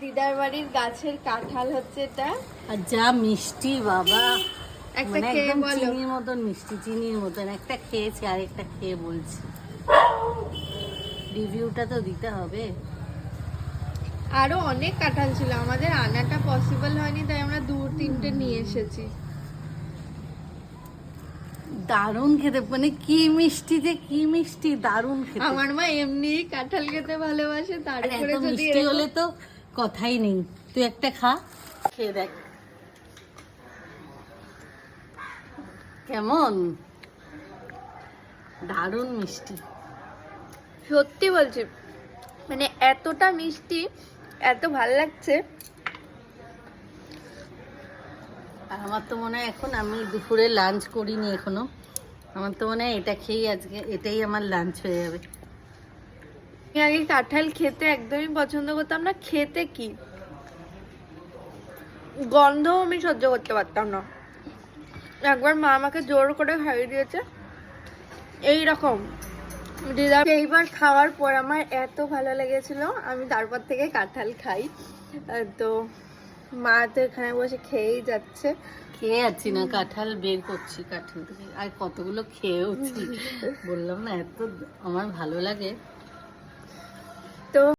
দিদার বাড়ির গাছের কাঁঠাল হচ্ছে এটা। আর যা মিষ্টি বাবা, একটা মানে খেয়ে একদম বলো। চিনির মতন মিষ্টি, চিনির মতন। একটা খেয়েছি আর একটা খেয়ে বলছি, রিভিউটা তো দিতে হবে। আরো অনেক কাঁঠাল ছিল, আমাদের আনাটা পসিবল হয়নি, তাই আমরা 2-3টে নিয়ে এসেছি। দারুণ খেতে, মানে কি মিষ্টি, যে কি মিষ্টি, দারুণ খেতে। আমার মা এমনি কাঁঠাল খেতে ভালোবাসে, আর তারপরে এত যদি মিষ্টি হলে তো কথাই নেই। তুই একটা খা, খেয়ে দেখ কেমন, দারুণ মিষ্টি। সত্যি বলছি, মানে এতটা মিষ্টি, এত ভাল লাগছে। আর আমার তো মনে হয় এখন, আমি দুপুরে লাঞ্চ করিনি এখনো, আমার তো মনে হয় এটা খেয়েই আজকে, এটাই আমার লাঞ্চ হয়ে যাবে। আমি আগে কাঁঠাল খেতে একদমই পছন্দ করতাম না, খেতে কি গন্ধ আমি সহ্য করতে পারতাম না। একবার মা আমাকে জোর করে খাইয়ে দিয়েছে এইরকম। দিদা এইবার খাওয়ার পর আমার এত ভালো লেগেছিল, আমি তারপর থেকে কাঁঠাল খাই। তো মা তো এখানে বসে খেয়েই যাচ্ছে। খেয়ে যাচ্ছি না, কাঁঠাল বের করছি কাঁঠাল থেকে, আর কতগুলো খেয়েওছি। বললাম না এত আমার ভালো লাগে।